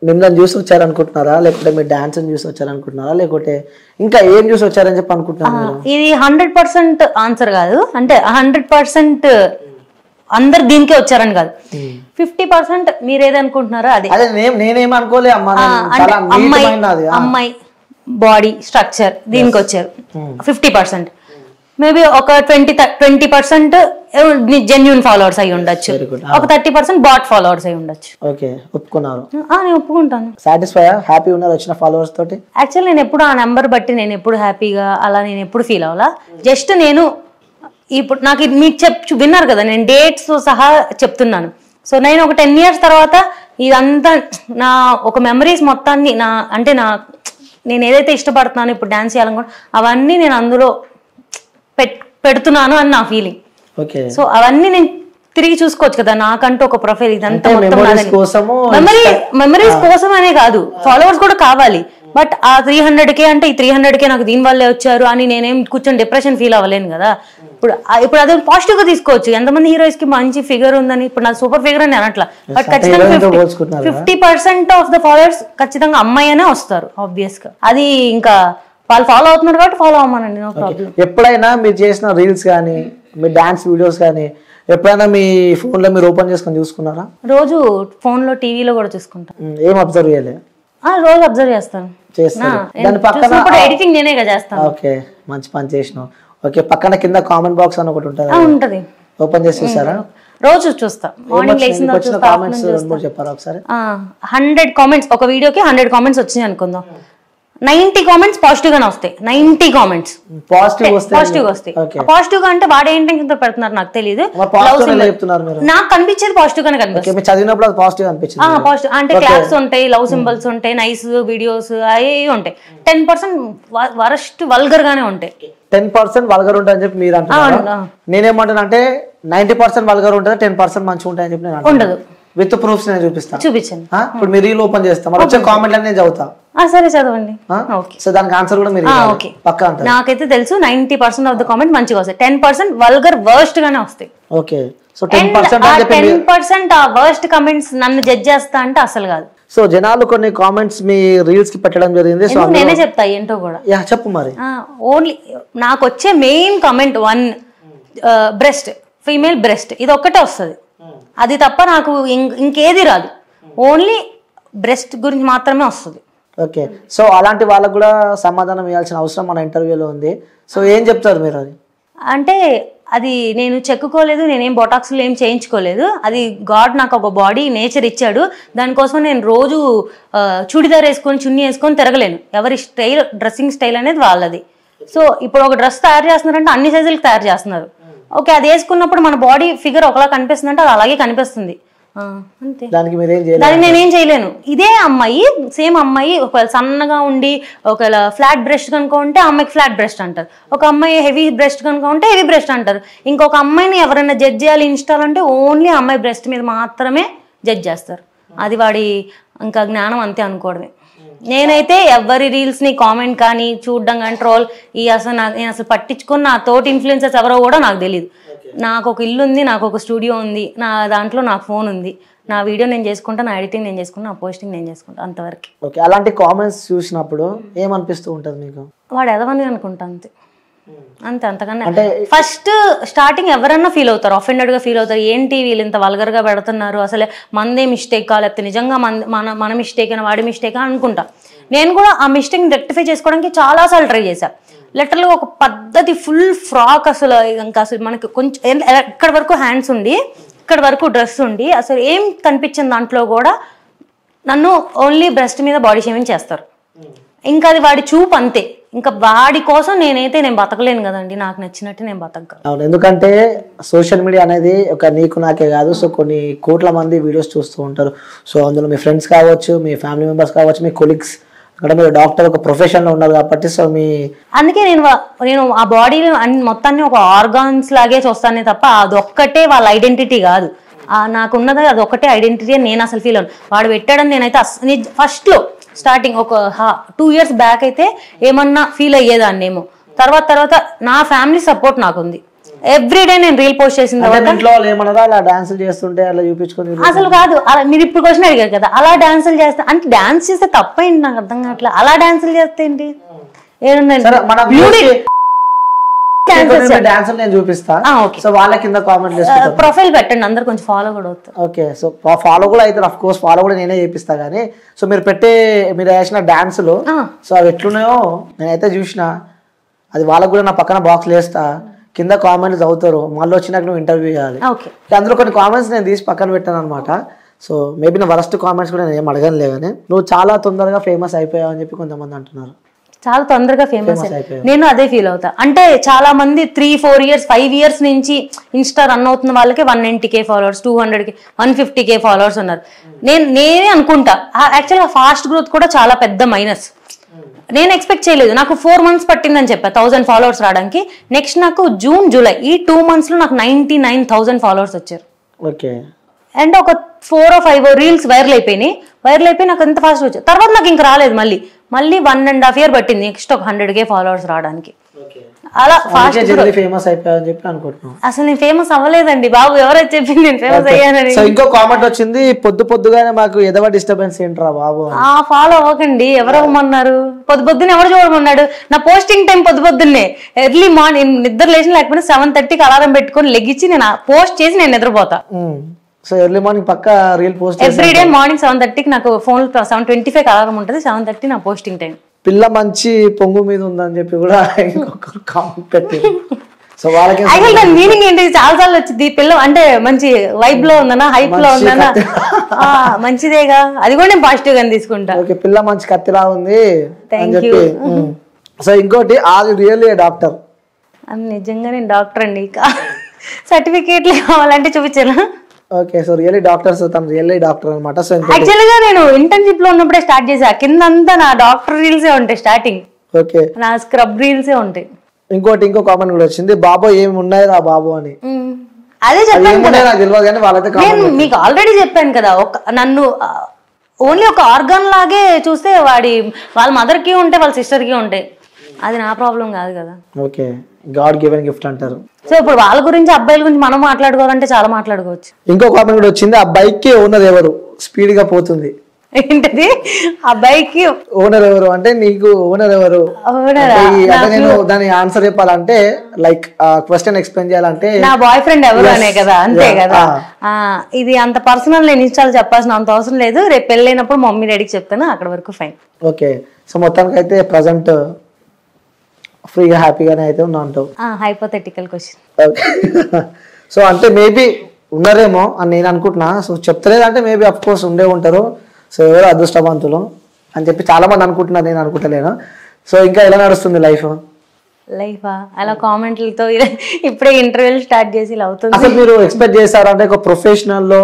మిమ్మల్ని చూసి వచ్చారనుకుంటున్నారా, లేకపోతే మీ డాన్స్ చూసి వచ్చారనుకుంటున్నారా, లేకపోతే ఇంకా ఏం చూసి వచ్చారని చెప్పి అనుకుంటున్నారు? ఇది 100% ఆన్సర్ కాదు, అంటే 100% అందరు దీనికే వచ్చారని కాదు. 50% మీరు ఏదనుకుంటున్నారో అదే. నేనేమనుకోలే అమ్మాయి బాడీ స్ట్రక్చర్ దీనికి వచ్చారు 50%. మేబీ ఒక 20% జెన్యూన్ ఫాలోవర్స్ అయి ఉండొచ్చు, ఒక 30% బాట్ ఫాలోవర్స్ అయి ఉండొచ్చు. ఓకే, ఒప్పుకున్నారు? నేను ఒప్పుకుంటాను. సాటిస్ఫై, హ్యాపీ ఉన్నారు వచ్చిన ఫాలోవర్స్ తోటి? యాక్చువల్ నేను ఎప్పుడు ఆ నెంబర్ బట్టి నేను ఎప్పుడు హ్యాపీగా అలా నేను ఎప్పుడు ఫీల్ అవ్వాలా. జస్ట్ నేను ఇప్పుడు నాకు మీకు విన్నారు కదా, నేను డేట్స్ సహా చెప్తున్నాను. సో నేను ఒక 10 years తర్వాత ఇదంతా నా ఒక మెమరీస్ మొత్తాన్ని నేను ఏదైతే ఇష్టపడుతున్నానో ఇప్పుడు డాన్స్ చేయాలనుకో అవన్నీ నేను అందులో పెడుతున్నాను అని నా ఫీలింగ్. సో అవన్నీ నేను తిరిగి చూసుకోవచ్చు కదా, నాకంటూ ఒక ప్రొఫైల్. ఇదంతా మెమరీస్ కోసం అనే కాదు, ఫాలోవర్స్ కూడా కావాలి. బట్ ఆ 300K అంటే ఈ 300K నాకు దీని వల్లే వచ్చారు అని నేనేం కూర్చొని డిప్రెషన్ ఫీల్ అవ్వలేను కదా. ఇప్పుడు అదే పాజిటివ్ గా తీసుకోవచ్చు. ఎంతమంది హీరోయిన్స్ కి మంచి ఫిగర్ ఉందని, ఇప్పుడు నాకు సూపర్ ఫిగర్ అని అనట్లా, బట్ ఖచ్చితంగా 50% ఆఫ్ ద ఫాలోవర్స్ ఖచ్చితంగా అమ్మాయి అనే వస్తారు ఆబ్వియస్ గా. అది ఇంకా వాళ్ళు ఫాలో అవుతున్నారు కాబట్టి ఫాలో అవ్వమనండి, నో ప్రాబ్లం. ఎప్పుడైనా మీరు చేసిన రీల్స్ కానీ మీ డాన్స్ వీడియోస్ కానీ ఎప్పుడైనా మీ ఫోన్ లో మీరు ఓపెన్ చేసుకొని చూసుకున్నారా? రోజు ఫోన్ లో టీవీలో కూడా చూసుకుంటాను. ఏం అబ్జర్వ్ చేయలేదు? రోజు అబ్జర్వ్ చేస్తాను. ఎడిటింగ్ నేనే చేస్తాను. ఓకే, మంచి పని చేసినావు. ఓకే, పక్కన కింద కామెంట్ బాక్స్ అని ఒకటి ఉంటుంది, ఓపెన్ చేసి చూసారా? రోజు చూస్తా, మార్నింగ్ లేచిన కామెంట్స్ చెప్పారా ఒకసారి? 100 కామెంట్స్ ఒక వీడియోకి 100 కామెంట్స్ వచ్చినాయి అనుకుందాం. 90 కామెంట్స్ పాజిటివ్ గానే వస్తాయి. 90 కామెంట్స్ పాజిటివ్ వస్తాయి. పాజిటివ్ గా అంటే వాడు ఏంటి పెడుతున్నారు నాకు తెలియదు, నాకు కనిపించేది పాజిటివ్ గానే కనిపిస్తుంది. పాజిటివ్ అంటే క్లాప్స్ ఉంటాయి, లవ్ సింబల్స్ ఉంటాయి, నైస్ వీడియోస్ అవి ఉంటాయి. 10% వరస్ట్ వల్గర్ గానే ఉంటాయి. 10% వల్గర్ ఉంటాయి అని చెప్పి మీరు అంటున్నారు. నేనేమంటాను అంటే 90% వల్గర్ ఉంటుంది, 10% మంచిగా ఉంటాయి అని చెప్పి నేను ఉండదు. విత్ ప్రూఫ్స్ నేను చూపిస్తాను. చూపించండి. ఇప్పుడు మీరు రీల్ ఓపెన్ చేస్తాం, వచ్చే కామెంట్ నేను చదువుతా. సరే చదవండి. సో దానికి ఆన్సర్ కూడా మీరు పక్కా అంటారు? నాకైతే తెలుసు 90% ఆఫ్ ద కామెంట్ మంచిగా వస్తాయి, 10% వల్గర్ వర్స్ట్ గానే వస్తాయి. ఓకే, సో 10% ఆ వర్స్ట్ కామెంట్స్ నన్ను జడ్జ్ చేస్తా అంటే అసలు కాదు. సో జనాలు కొన్ని కామెంట్స్ మీ రీల్స్ కి పెట్టడం జరిగింది, సో నేనే చెప్తా ఏంటో కూడా. చెప్పు మరి. ఓన్లీ నాకు వచ్చే main comment 1 breast, female breast, ఇది ఒక్కటే వస్తుంది. అది తప్ప నాకు ఇంకేది రాదు, ఓన్లీ బ్రెస్ట్ గురించి మాత్రమే వస్తుంది. ఓకే, సో అలాంటి వాళ్ళకు కూడా సమాధానం ఇవ్వాల్సిన అవసరం మన ఇంటర్వ్యూలో ఉంది. సో ఏం చెప్తారు మీరు? అది అంటే అది నేను చెక్కుకోలేదు, నేనేం బొటాక్స్లో ఏం చేయించుకోలేదు. అది గాడ్ నాకు ఒక బాడీ నేచర్ ఇచ్చాడు, దానికోసం నేను రోజు చూడిదార్ వేసుకొని చున్నీ వేసుకొని తిరగలేను. ఎవరి స్టైల్, డ్రెస్సింగ్ స్టైల్ అనేది వాళ్ళది. సో ఇప్పుడు ఒక డ్రెస్ తయారు చేస్తున్నారంటే అన్ని సైజులకు తయారు చేస్తున్నారు. ఓకే, అది వేసుకున్నప్పుడు మన బాడీ ఫిగర్ ఒకలా కనిపిస్తుంది అంటే అది అలాగే కనిపిస్తుంది, అంతే. దానికి నేనేం చేయలేను. ఇదే అమ్మాయి, సేమ్ అమ్మాయి ఒకవేళ సన్నగా ఉండి ఒకవేళ ఫ్లాట్ బ్రెస్ట్ కనుక ఉంటే ఆ అమ్మాయికి ఫ్లాట్ బ్రెస్ట్ అంటారు, ఒక అమ్మాయి హెవీ బ్రెస్ట్ కనుక ఉంటే హెవీ బ్రెస్ట్ అంటారు. ఇంకొక అమ్మాయిని ఎవరైనా జడ్జ్ చేయాలి ఇన్స్టాల్ అంటే ఓన్లీ అమ్మాయి బ్రెస్ట్ మీద మాత్రమే జడ్జ్ చేస్తారు. అది వాడి ఇంకా జ్ఞానం అంతే అనుకోవడమే. నేనైతే ఎవరి రీల్స్ని కామెంట్ కానీ చూడడం కానీ ట్రోల్ నేను అసలు పట్టించుకొని నా తోటి ఇన్ఫ్లుయెన్సర్స్ ఎవరో కూడా నాకు తెలియదు. నాకు ఒక ఇల్లు ఉంది, నాకు ఒక స్టూడియో ఉంది, నా దాంట్లో నాకు ఫోన్ ఉంది, నా వీడియో నేను చేసుకుంటా, నా ఎడిటింగ్ నేను చేసుకుంటా, నా పోస్టింగ్ నేను చేసుకుంటా, అంతవరకు. ఓకే, అలాంటి కామెంట్స్ చూసినప్పుడు ఏమనిపిస్తూ ఉంటుంది మీకు? వాడు ఎదవని అనుకుంటా, అంతే. అంతకన్నా ఫస్ట్ స్టార్టింగ్ ఎవరన్నా ఫీల్ అవుతారు, అఫెండెడ్ గా ఫీల్ అవుతారు. ఏంటి వీళ్ళు ఇంత వల్గర్ గా పెడుతున్నారు, అసలే మందే మిస్టేక్ లేకపోతే నిజంగా మన మిస్టేక్ అయినా వాడి మిస్టేక్ అనుకుంటా. నేను కూడా ఆ మిస్టేక్ రెక్టిఫై చేసుకోవడానికి చాలా సార్లు ట్రై చేశాను. లిటరల్గా ఒక పద్ధతి ఫుల్ ఫ్రాక్, అసలు మనకి కొంచెం ఇక్కడ వరకు హ్యాండ్స్ ఉండి ఇక్కడ వరకు డ్రెస్ ఉండి అసలు ఏం కనిపించిన దాంట్లో కూడా నన్ను ఓన్లీ బ్రెస్ట్ మీద బాడీ షేవింగ్ చేస్తారు. ఇంకా అది వాడి చూపు అంతే. ఇంకా వాడి కోసం నేను బతకలేను కదండి, నాకు నచ్చినట్టు నేను బతకగలను. అవును, ఎందుకంటే సోషల్ మీడియా అనేది ఒక నీకు నాకే కాదు, సో కొన్ని కోట్ల మంది వీడియోస్ చూస్తూ ఉంటారు. సో అందులో మీ ఫ్రెండ్స్ కావచ్చు, మీ ఫ్యామిలీ మెంబర్స్ కావచ్చు, మీ కొలీగ్స్, అక్కడ మీరు డాక్టర్ ఒక ప్రొఫెషన్ లో ఉన్నారు కాబట్టి సో అందుకే నేను ఆ బాడీ మొత్తాన్ని ఒక ఆర్గాన్స్ లాగే చూస్తానే తప్ప అదొక్కటే వాళ్ళ ఐడెంటిటీ కాదు. నాకున్నది అదొక్కటే ఐడెంటిటీ అని నేను అసలు ఫీల్ అవ్వను. వాడు పెట్టాడని నేనైతే ఫస్ట్ లో స్టార్టింగ్ ఒక 2 years బ్యాక్ అయితే ఏమన్నా ఫీల్ అయ్యేదాన్నేమో. తర్వాత నా ఫ్యామిలీ సపోర్ట్ నాకుంది. ఎవ్రీడే నేను రీల్ పోస్ట్ చేసిన తర్వాత ఇంట్లో వాళ్ళు ఏమన్నారా అలా డాన్సులు చేస్తుంటే అలా చూపించుకొని అసలు కాదు అలా మీరు ఇప్పుడు క్వశ్చన్ అడిగారు కదా అలా డాన్సులు చేస్తే అంటే డాన్స్ చేస్తే తప్పేంటి నాకు అర్థం కావట్లేదు అలా డాన్సులు చేస్తే ఏంటి డాన్సులు నేను చూపిస్తా సో వాళ్ళ కింద కామెంట్ ప్రొఫైల్ పెట్టండి అందరు కొంచెం ఫాలో కూడా అవుతారు ఓకే సో ఫాలో కూడా అయితే అఫ్ కోర్స్ ఫాలో కూడా నేనే చేపిస్తా కానీ సో మీరు వేసిన డాన్సులు సో అవి ఎట్లున్నాయో నేనైతే చూసిన అది వాళ్ళకు కూడా నా పక్కన బాక్స్ వేస్తా కింద కామెంట్స్ చదువుతారు మళ్ళీ వచ్చినాక నువ్వు ఇంటర్వ్యూ చేయాలి అందులో కొన్ని కామెంట్స్ నేను తీసి పక్కన పెట్టాను అనమాట సో మేబీ నా వరస్ట్ కామెంట్స్ కూడా నేను ఏం అడగనులే కానీ నువ్వు చాలా తొందరగా ఫేమస్ అయిపోయావు అని చెప్పి కొంతమంది అంటున్నారు చాలా తొందరగా ఫేమస్ నేను అదే ఫీల్ అవుతా అంటే చాలా మంది 3-4 years 5 years నుంచి ఇన్స్టా రన్ అవుతున్న వాళ్ళకి 190K followers 200K 150K followers ఉన్నారు నేనే అనుకుంటా యాక్చువల్గా ఫాస్ట్ గ్రోత్ కూడా చాలా పెద్ద మైనస్ నేను ఎక్స్పెక్ట్ చేయలేదు నాకు 4 months పట్టిందని చెప్పా 1000 ఫాలోవర్స్ రావడానికి నెక్స్ట్ నాకు జూన్ జూలై ఈ 2 months లో నాకు 99,000 ఫాలోవర్స్ వచ్చారు ఓకే అండ్ ఒక 4 or 5 రీల్స్ వైరల్ అయిపోయి నాకు ఎంత ఫాస్ట్ వచ్చాయి తర్వాత నాకు ఇంకా రాలేదు మళ్ళీ 1.5 year పట్టింది నెక్స్ట్ ఒక 100K ఫాలోవర్స్ రావడానికి అలా ఫాస్ట్ ఫేమస్ అయిపోయావని చెప్పి అనుకుంటున్నాను అసలు నేను ఫేమస్ అవ్వలేదండి బాబు ఎవరైతే చెప్పింది నేను ఫేమస్ అయ్యానని సో ఇంకో కామెంట్ వచ్చింది పొద్దుగానే మాకు ఎదవ డిస్టర్బెన్స్ ఏంట్రా బాబు ఫాలో అవ్వకండి ఎవరు అవ్వమన్నారు పొద్దున్న ఎవరు చూడమన్నాడు నా పోస్టింగ్ టైం పొద్దున్నే ఎర్లీ మార్నింగ్ నిద్ర లేచిన లేకపోతే 7:30కి అలారం పెట్టుకొని లెగ్గిచ్చి నేను పోస్ట్ చేసి నేను నిద్రపోతా సో ఎర్లీ మార్నింగ్ పక్క రీల్ పోస్ట్ ఎవ్రీడే మార్నింగ్ 7:30కి నాకు ఫోన్ 7:25 అలారం ఉంటుంది 7:30 నా పోస్టింగ్ టైం పిల్ల మంచి పొంగు మీద ఉందని చెప్పి కూడా ఇంకొక కామెంట్ పెట్టింది సో వాళ్ళకి దాని మీనింగ్ ఏంటి చాలా సార్లు వచ్చింది పిల్ల అంటే మంచి వైబ్ లో ఉందనా హైప్ లో ఉందనా మంచిదేగా అది కూడా నేను పాజిటివ్ గా తీసుకుంటా ఓకే పిల్ల మంచి కత్తిలా ఉంది అని చెప్పి సో ఇంకోటి అది రియల్లీ డాక్టర్ నిజంగా నేను డాక్టర్ అండి సర్టిఫికేట్లు కావాలంటే చూపించాను okay so really doctor so తను రియల్లీ డాక్టర్ అనమాట సో యాక్చువల్ గా నేను ఇంటర్న్షిప్ లో ఉన్నప్పుడే స్టార్ట్ చేసా కిందంతా నా డాక్టర్ రీల్సే ఉంటాయి స్టార్టింగ్ ఓకే నా స్క్రబ్ రీల్సే ఉంటాయి ఇంకో కామెంట్ కూడా వచ్చింది బాబు ఏమి ఉన్నాయి రా బాబు అని అదే చెప్పాను కదా నాకు తెలియదు కానీ వాళ్ళైతే నేను మీకు ఆల్రెడీ చెప్పాను కదా నన్ను ఓన్లీ ఒక ఆర్గాన్ లాగే చూస్తే వాళ్ళ మదర్ కి ఉంటాయి వాళ్ళ సిస్టర్ కి ఉంటాయి అది నా ప్రాబ్లం కాదు కదా ఓకే గాడ్ గివెన్ గిఫ్ట్ అంటారు సో ఇప్పుడు వాళ్ళ గురించి అబ్బాయిల గురించి మనం మాట్లాడుకోవాలంటే చాలా మాట్లాడుకోవచ్చు ఇంకో కామెంట్ కూడా వచ్చింది ఆ బైక్ కి ఓనర్ ఎవరు స్పీడ్ గా పోతుంది ఏంటది ఆ బైక్ కి ఓనర్ ఎవరు అంటే నీకు ఓనర్ ఎవరు నేను దాని ఆన్సర్ చెప్పాలంటే లైక్ క్వశ్చన్ ఎక్స్ప్లెయిన్ చేయాలంటే నా బాయ్ ఫ్రెండ్ ఎవరు అనే కదా అంతే కదా ఇది అంత పర్సనల్ నేను ఇన్స్టాల్ చెప్పాల్సిన అంత అవసరం లేదు రేపు పెళ్ళైనప్పుడు మమ్మీ డాడీకి చెప్తాను అక్కడ వరకు ఫైన్ ఓకే సో మొత్తానికి అయితే ప్రజెంట్ ఫ్రీగా హ్యాపీగానే అయితే ఉన్నా అంటావు హైపోథెటికల్ క్వశ్చన్ సో అంటే మేబీ ఉన్నారేమో అని నేను అనుకుంటున్నా సో చెప్తలేదంటే మేబీ అఫ్ కోర్స్ ఉండే ఉంటారు సో ఎవరు అదృష్టవంతులు అని చెప్పి చాలా మంది అనుకుంటున్నారు నేను అనుకుంటలేను సో ఇంకా ఎలా నడుస్తుంది లైఫా అలా కామెంట్లతో ఇప్పుడే ఇంటర్వ్యూలు స్టార్ట్ చేసి ఇలా అవుతుంది అసలు మీరు ఎక్స్పెక్ట్ చేశారు అంటే ఒక ప్రొఫెషనల్ లో